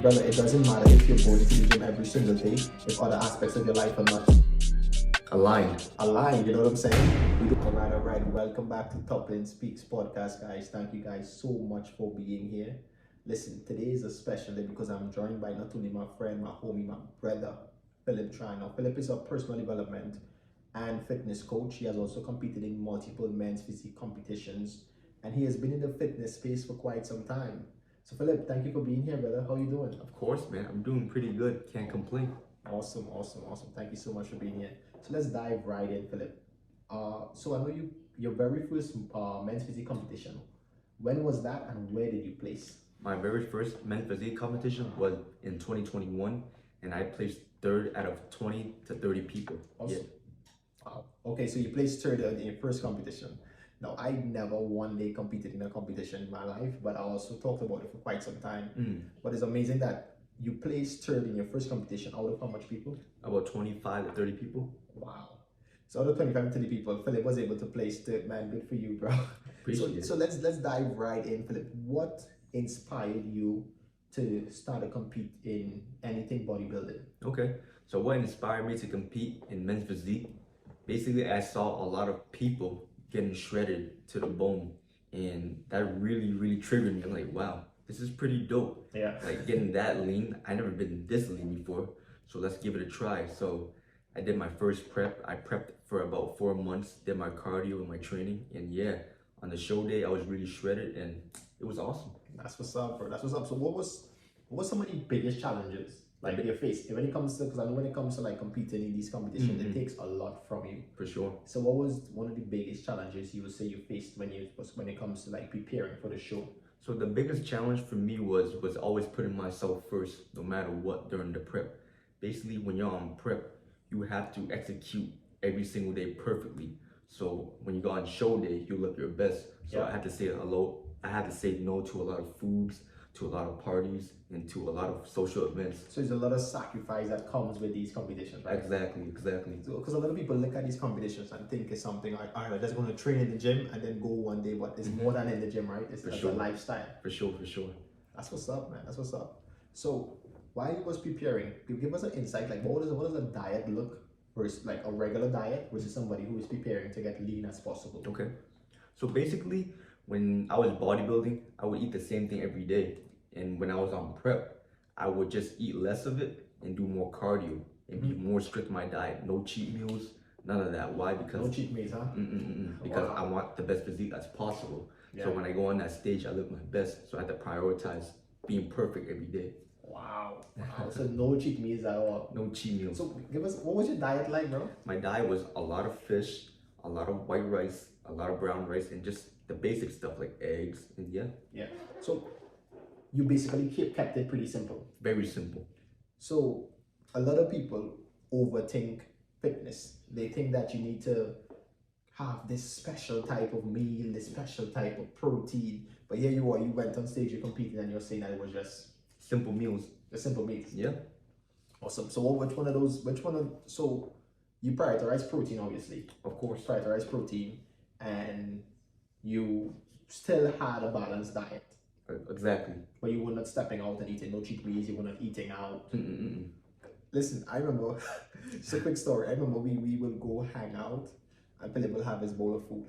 Brother, it doesn't matter if you're going to the gym every single day if other aspects of your life are not aligned, you know what I'm saying? All right. Welcome back to TopIn Speaks podcast, guys. Thank you guys so much for being here. Listen, today is a special day because I'm joined by not only my friend, my homie, my brother, Philip Trino. Philip is a personal development and fitness coach. He has also competed in multiple men's physique competitions, and he has been in the fitness space for quite some time. So Philip, thank you for being here, brother. How are you doing? Of course, man. I'm doing pretty good. Can't complain. Awesome. Thank you so much for being here. So let's dive right in, Philip. So I know your very first men's physique competition. When was that, and where did you place? My very first men's physique competition was in 2021, and I placed third out of 20 to 30 people. Awesome. Yeah. Wow. Okay, so you placed third in your first competition. Now, I never one day competed in a competition in my life, but I also talked about it for quite some time. But it's amazing that you placed third in your first competition out of how much people? About 25 to 30 people. Wow. So out of 25 to 30 people, Philip was able to place third. Man, good for you, bro. So let's dive right in, Philip. What inspired you to start to compete in anything bodybuilding? Okay. So what inspired me to compete in men's physique? Basically, I saw a lot of people getting shredded to the bone, and that really triggered me. I'm like, wow, this is pretty dope. Yeah. Like getting that lean. I never been this lean before, so let's give it a try. So I did my first prep. I prepped for about 4 months, did my cardio and my training, and yeah, on the show day I was really shredded, and it was awesome. That's what's up, bro. That's what's up. So what was some of the biggest challenges like you faced when it comes to, because I know when it comes to like competing in these competitions, it takes a lot from you. For sure. So what was one of the biggest challenges you would say you faced when it comes to like preparing for the show? So the biggest challenge for me was always putting myself first, no matter what, during the prep. Basically, when you're on prep, you have to execute every single day perfectly. So when you go on show day, you look your best. So I had to say hello. I had to say no to a lot of foods, to a lot of parties, and to a lot of social events. So there's a lot of sacrifice that comes with these competitions, right? Exactly. So, because a lot of people look at these competitions and think it's something like, all right, I'm just going to train in the gym and then go one day, but it's more than in the gym, right? It's a lifestyle. For sure. That's what's up, man. That's what's up. So while you was preparing, give us an insight, like what does a diet look versus like a regular diet versus somebody who is preparing to get lean as possible? Okay. So basically, when I was bodybuilding, I would eat the same thing every day. And when I was on prep, I would just eat less of it and do more cardio and be more strict in my diet. No cheat meals, none of that. Why? Because no cheat meals, huh? Because I want the best physique as possible. Yeah. So when I go on that stage, I look my best. So I have to prioritize being perfect every day. Wow. So no cheat meals at all? No cheat meals. So give us, what was your diet like, bro? My diet was a lot of fish, a lot of white rice, a lot of brown rice, and just the basic stuff like eggs, and yeah. So you basically kept it pretty simple. Very simple. So a lot of people overthink fitness. They think that you need to have this special type of meal, this special type of protein. But here you are, you went on stage, you competed, and you're saying that it was just simple meals. Just simple meals. Yeah. Awesome. So so you prioritize protein, obviously. Of course. Prioritize protein, and you still had a balanced diet. Exactly. But you were not stepping out and eating no cheat meals, you were not eating out. Listen, I remember, it's a quick story. I remember we will go hang out and Philip will have his bowl of food,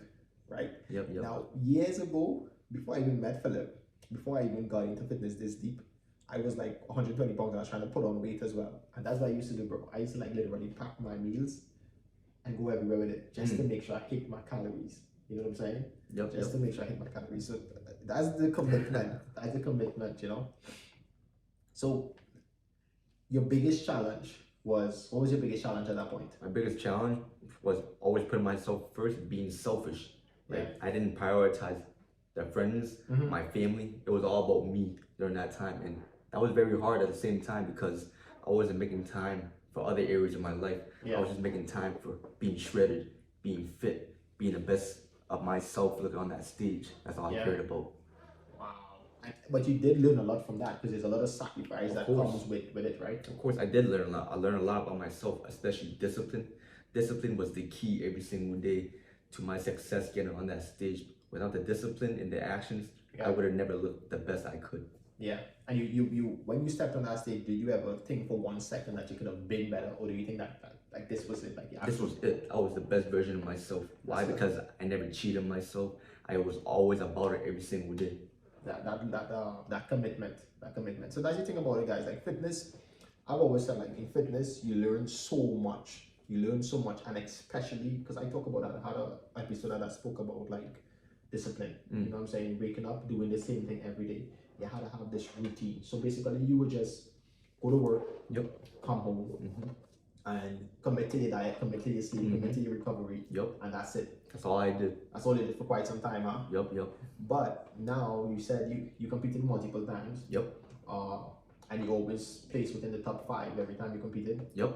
right? Yep. Now, years ago, before I even met Philip, before I even got into fitness this deep, I was like 120 pounds and I was trying to put on weight as well. And that's what I used to do, bro. I used to like literally pack my meals and go everywhere with it just to make sure I hit my calories. You know what I'm saying? Just to make sure I hit my calories. So that's the commitment. That's the commitment, you know? So your biggest challenge was, what was your biggest challenge at that point? My biggest challenge was always putting myself first, being selfish. Like I didn't prioritize the friends, my family. It was all about me during that time. And that was very hard at the same time because I wasn't making time for other areas of my life. I was just making time for being shredded, being fit, being the best of myself looking on that stage. That's all I cared about. Wow. But you did learn a lot from that because there's a lot of sacrifice that comes with it, right? Of course, I did learn a lot. I learned a lot about myself, especially discipline. Discipline was the key every single day to my success getting on that stage. Without the discipline and the actions, I would have never looked the best I could. Yeah. And you when you stepped on that stage, did you ever think for 1 second that you could have been better, or do you think that like this was it, like the This was it. I was the best version of myself. Why? That's Because I never cheated myself. I was always about it every single day. that commitment. So that's the thing about it, guys. Like fitness, I've always said like in fitness you learn so much. You learn so much, and especially because I talk about that. I had an episode that I spoke about like discipline. You know what I'm saying? Waking up, doing the same thing every day. You had to have this routine. So basically, you would just go to work, Yep. come home, and commit to your diet, commit to your sleep, commit to your recovery, Yep. and that's it. That's all I did. That's all you did for quite some time, huh? Yep. But now you said you competed multiple times. Yep. And you always placed within the top 5 every time you competed. Yep.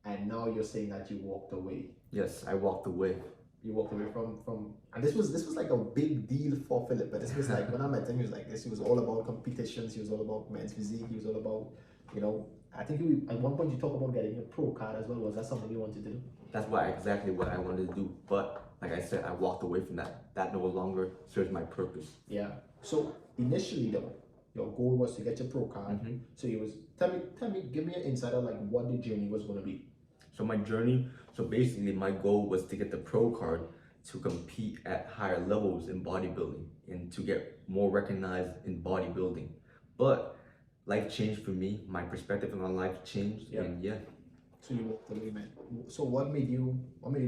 And now you're saying that you walked away. Yes, I walked away. You walked away from and this was like a big deal for Philip. But this was like when I met him, he was like this. He was all about competitions. He was all about men's physique. He was all about, you know. I think at one point you talked about getting a pro card as well. Was that something you wanted to do? That's exactly what I wanted to do. But like I said, I walked away from that. That no longer serves my purpose. Yeah. So initially though, your goal was to get your pro card. So it was tell me, give me an insight of like what the journey was going to be. So my journey, so basically my goal was to get the pro card to compete at higher levels in bodybuilding and to get more recognized in bodybuilding. But life changed for me. My perspective on life changed, and yeah. So you walked away, man. So what made you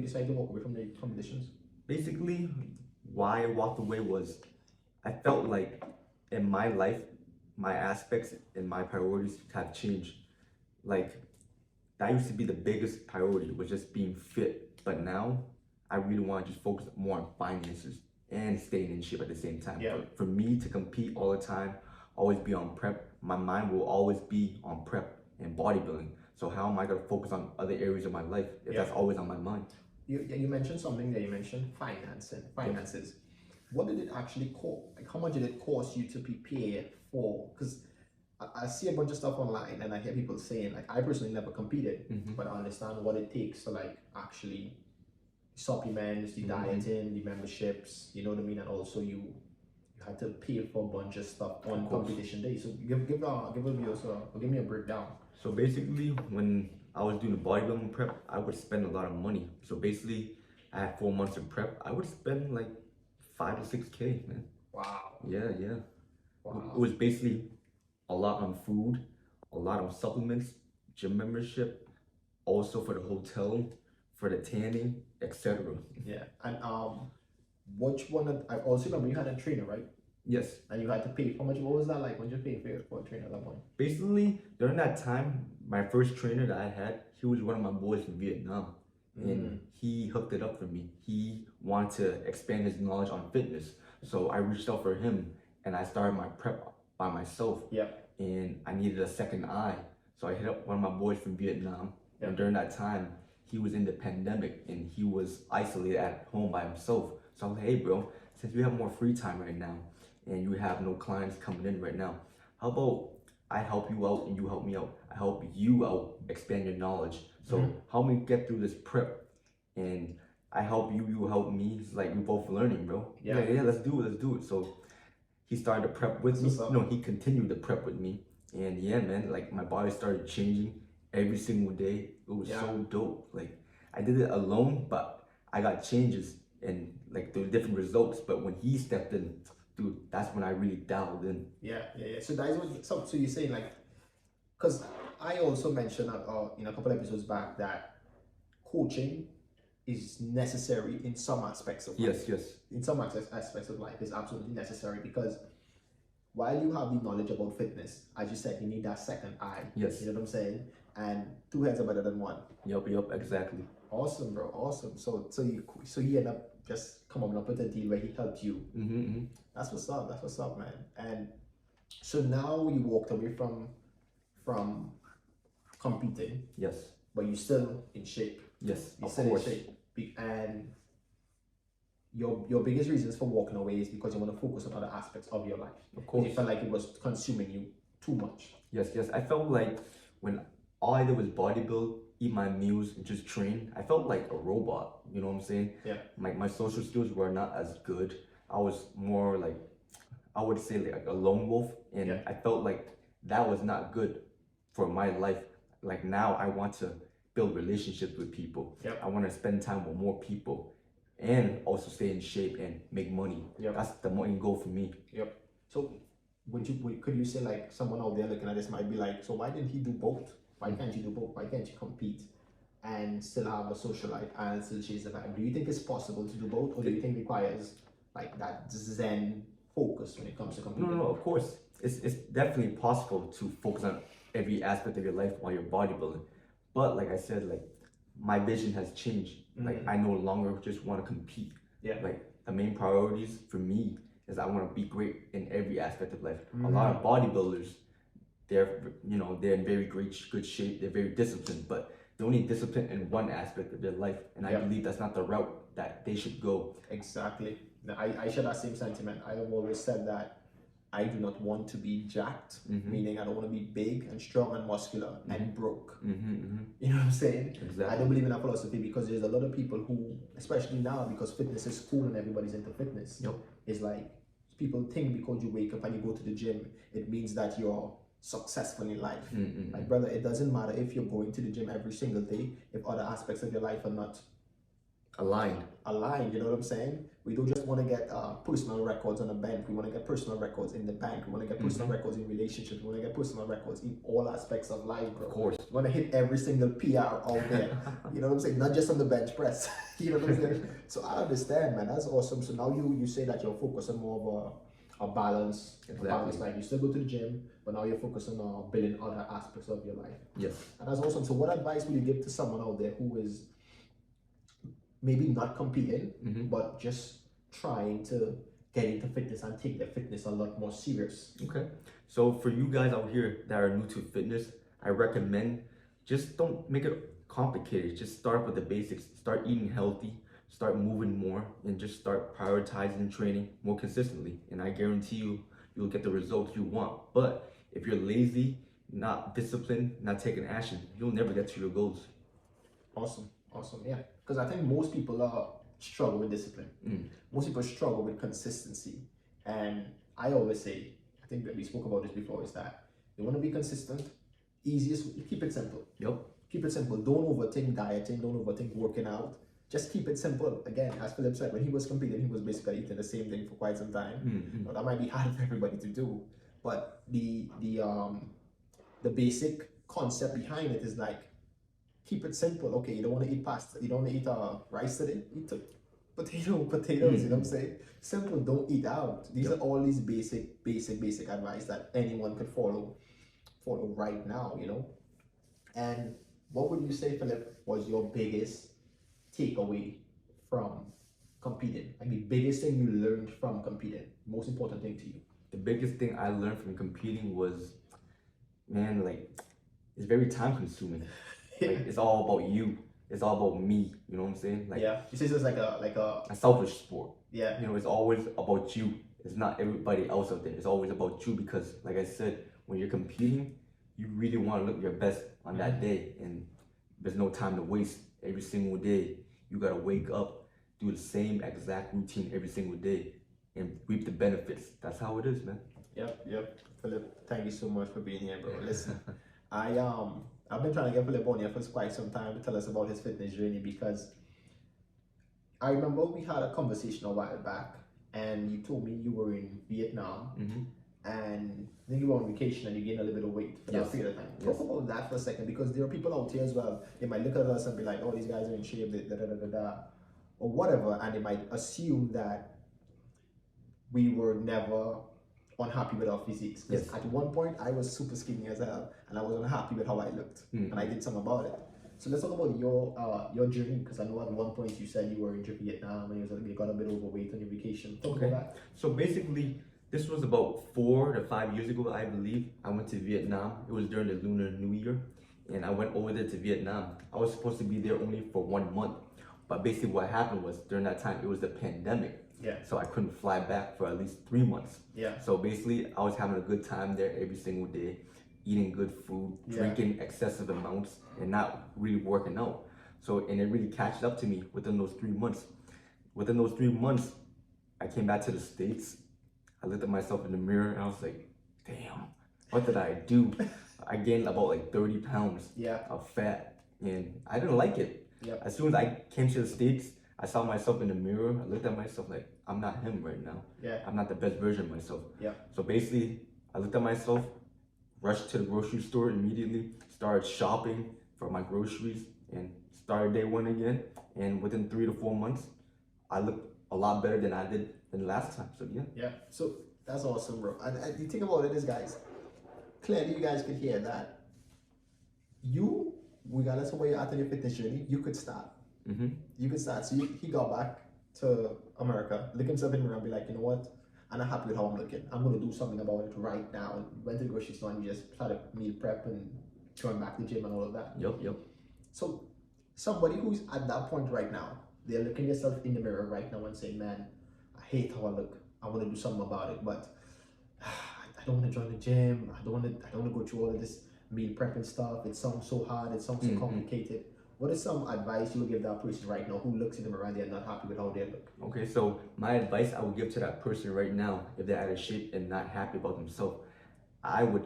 decide to walk away from the competitions? Basically, why I walked away was I felt like in my life, my aspects and my priorities have changed. Like that used to be the biggest priority, was just being fit. But now I really want to just focus more on finances and staying in shape at the same time. Yeah. For me to compete all the time, always be on prep, my mind will always be on prep and bodybuilding. So how am I going to focus on other areas of my life if that's always on my mind? You mentioned something there. You mentioned finances. What did it actually cost? Like how much did it cost you to prepare for? Because I see a bunch of stuff online and I hear people saying, like, I personally never competed, but I understand what it takes to like actually supplements, the dieting, the memberships, you know what I mean? And also you had to pay for a bunch of stuff on competition day. So give me a breakdown. So basically, when I was doing the bodybuilding prep, I would spend a lot of money. So basically, I had 4 months of prep. I would spend like 5 to 6K, man. Wow. Yeah. Wow. It was basically a lot on food, a lot on supplements, gym membership, also for the hotel, for the tanning, etc. Yeah. And which one? I also remember you had a trainer, right? Yes. And you had to pay. How much? What was that like? What did you pay for a trainer at that point? Basically, during that time, my first trainer that I had, he was one of my boys from Vietnam. And he hooked it up for me. He wanted to expand his knowledge on fitness. So I reached out for him and I started my prep by myself. And I needed a second eye. So I hit up one of my boys from Vietnam. And during that time, he was in the pandemic and he was isolated at home by himself. So I'm like, hey bro, since we have more free time right now and you have no clients coming in right now, how about I help you out and you help me out? I help you out, expand your knowledge. So help me get through this prep and I help you, you help me. It's like we both learning, bro. Yeah, let's do it. So he started to prep with me. No, he continued to prep with me. And yeah, man, like my body started changing every single day. It was so dope. Like I did it alone, but I got changes and like the different results. But when he stepped in, dude, that's when I really dialed in. Yeah. So that is what. So you're saying like, because I also mentioned in a couple episodes back that coaching is necessary in some aspects of life. Yes. In some aspects of life, is absolutely necessary because while you have the knowledge about fitness, as you said, you need that second eye. Yes. You know what I'm saying? And 2 heads are better than 1. Yup, exactly. Awesome, bro. Awesome. So he ended up just coming up with a deal where he helped you. That's what's up, man. And so now you walked away from competing. Yes. But you're still in shape. Yes, you're still in shape. And your biggest reasons for walking away is because you want to focus on other aspects of your life. Of course. You felt like it was consuming you too much. Yes. I felt like when all I did was bodybuild, eat my meals, and just train, I felt like a robot. You know what I'm saying? Yeah. Like my social skills were not as good. I was more like, I would say like a lone wolf, and I felt like that was not good for my life. Like now I want to build relationships with people. I want to spend time with more people and also stay in shape and make money. That's the main goal for me. So could you say, like, someone out there looking at this might be like, so why didn't he do both? Why can't you do both? Why can't you compete and still have a social life and still chase the vibe? Do you think it's possible to do both, or do you think it requires like that zen focus when it comes to competing? No, of course. It's definitely possible to focus on every aspect of your life while you're bodybuilding. But like I said, like my vision has changed. Like I no longer just want to compete. Like the main priorities for me is I want to be great in every aspect of life. A lot of bodybuilders, they're in very good shape. They're very disciplined, but they're only disciplined in one aspect of their life, and I believe that's not the route that they should go. Exactly. Now, I share that same sentiment. I have always said that I do not want to be jacked, meaning I don't want to be big and strong and muscular and broke. You know what I'm saying? Exactly. I don't believe in that philosophy, because there's a lot of people who, especially now, because fitness is cool and everybody's into fitness, it's like people think because you wake up and you go to the gym, it means that you're successful in life. Like, brother, it doesn't matter if you're going to the gym every single day if other aspects of your life are not aligned. You know what I'm saying? We don't just want to get personal records on a bank. We want to get personal records in the bank. We want to get personal records in relationships. We want to get personal records in all aspects of life, bro. Of course. We want to hit every single PR out there. You know what I'm saying? Not just on the bench press. You know what I'm saying? So I understand, man. That's awesome. So now you say that you're focused on more of a balance. Exactly. A balance. Like, you still go to the gym, but now you're focusing on building other aspects of your life. Yes. And that's awesome. So what advice would you give to someone out there who is maybe not competing, but just trying to get into fitness and take their fitness a lot more serious? Okay. So for you guys out here that are new to fitness, I recommend just don't make it complicated. Just start with the basics. Start eating healthy, start moving more, and just start prioritizing training more consistently. And I guarantee you'll get the results you want. But if you're lazy, not disciplined, not taking action, you'll never get to your goals. Awesome. Yeah. Because I think most people struggle with discipline. Most people struggle with consistency. And I always say, I think that we spoke about this before, is that you want to be consistent. Easiest, keep it simple. Keep it simple. Don't overthink dieting. Don't overthink working out. Just keep it simple. Again, as Philip said, when he was competing, he was basically eating the same thing for quite some time. Now, that might be hard for everybody to do, but the basic concept behind it is like, keep it simple. Okay, you don't want to eat pasta. You don't want to eat rice today. Eat potatoes. You know what I'm saying? Simple. Don't eat out. These are all these basic advice that anyone could follow right now. You know. And what would you say, Philip, was your biggest takeaway from competing? Like, the biggest thing you learned from competing, most important thing to you? The biggest thing I learned from competing was, man, like, it's very time consuming. Like, it's all about you. It's all about me. You know what I'm saying? Like, you say it's like a selfish sport. You know, it's always about you. It's not everybody else out there. It's always about you, because, like I said, when you're competing, you really want to look your best on that day, and there's no time to waste. Every single day, you gotta wake up, do the same exact routine every single day, and reap the benefits. That's how it is, man. Yep. Philip, thank you so much for being here, bro. Listen, I've been trying to get Philip on here for quite some time to tell us about his fitness journey, because I remember we had a conversation a while back, and you told me you were in Vietnam, and then you were on vacation and you gained a little bit of weight for that period of time. Talk about that for a second, because there are people out here as well. They might look at us and be like, "Oh, these guys are in shape, or whatever," and they might assume that we were never unhappy with our physiques. Because at one point I was super skinny as hell, and I was unhappy with how I looked, and I did something about it. So let's talk about your journey, because I know at one point you said you were in Vietnam and you got a bit overweight on your vacation. Talk about that. So basically, this was about 4 to 5 years ago, I believe. I went to Vietnam. It was during the Lunar New Year, and I went over there to Vietnam. I was supposed to be there only for 1 month, but basically what happened was, during that time, it was the pandemic. So I couldn't fly back for at least 3 months. So basically, I was having a good time there every single day, eating good food, drinking excessive amounts, and not really working out. So, and it really catched up to me within those 3 months. Within those 3 months, I came back to the States. I looked at myself in the mirror and I was like, damn, what did I do? I gained about like 30 pounds of fat, and I didn't like it. As soon as I came to the States, I saw myself in the mirror. I looked at myself like, I'm not him right now. I'm not the best version of myself. So basically, I looked at myself, rushed to the grocery store immediately, started shopping for my groceries, and started day one again. And within 3 to 4 months, I looked a lot better than I did than last time. So So that's awesome, bro. And the thing about it is, guys, clearly you guys could hear that regardless of where you're at in your fitness journey, you could start. You could start. So he got back to America, look himself in the mirror and be like, you know what? I'm not happy with how I'm looking. I'm going to do something about it right now. And went to the grocery store and just started meal prep and going back to the gym and all of that. So somebody who's at that point right now, they're looking themselves in the mirror right now and saying, man, I hate how I look. I want to do something about it, but I don't want to join the gym. I don't want to go through all of this meal prepping stuff. It sounds so hard. It sounds so complicated. What is some advice you would give that person right now who looks in the mirror and they're not happy with how they look? Okay, so my advice I would give to that person right now, if they're out of shape and not happy about themselves, I would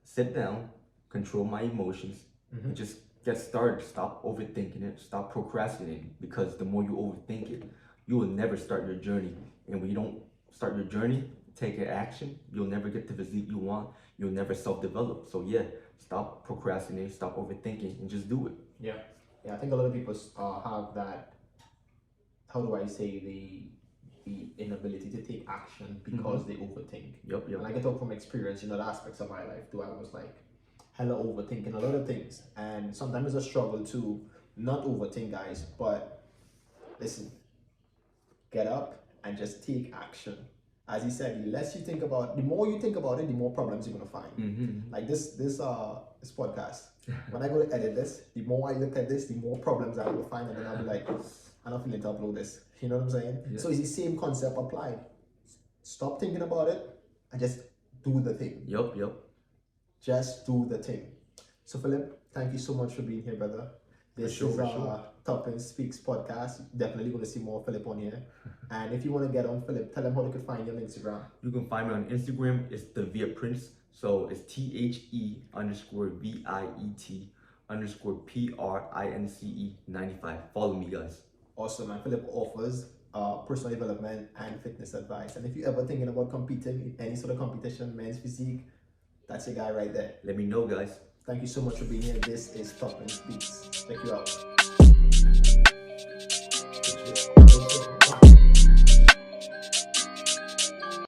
sit down, control my emotions, and just get started. Stop overthinking it. Stop procrastinating, because the more you overthink it, you will never start your journey. And when you don't start your journey, take an action, you'll never get the physique you want. You'll never self-develop. So stop procrastinating, stop overthinking, and just do it. I think a lot of people have that, how do I say, the inability to take action because they overthink. And I can talk from experience in other aspects of my life too. I was like hella overthinking a lot of things, and sometimes it's a struggle to not overthink, guys. But listen, get up and just take action. As he said, the less you think about it, the more you think about it, the more problems you're gonna find. Like this podcast. When I go to edit this, the more I look at this, the more problems I will find, and then I'll be like, I'm not feeling to upload this. You know what I'm saying? So it's the same concept applied. Stop thinking about it and just do the thing. Just do the thing. So Philip, thank you so much for being here, brother. This is TopIn Speaks podcast. Definitely going to see more Philip on here. And if you want to get on Philip, tell them how they could find you on Instagram. You can find me on Instagram. It's the Viet Prince. So it's THE_VIET_PRINCE 95. Follow me, guys. Awesome. And Philip offers personal development and fitness advice. And if you're ever thinking about competing in any sort of competition, men's physique, that's your guy right there. Let me know, guys. Thank you so much for being here. This is TopIn Speaks. Check you out.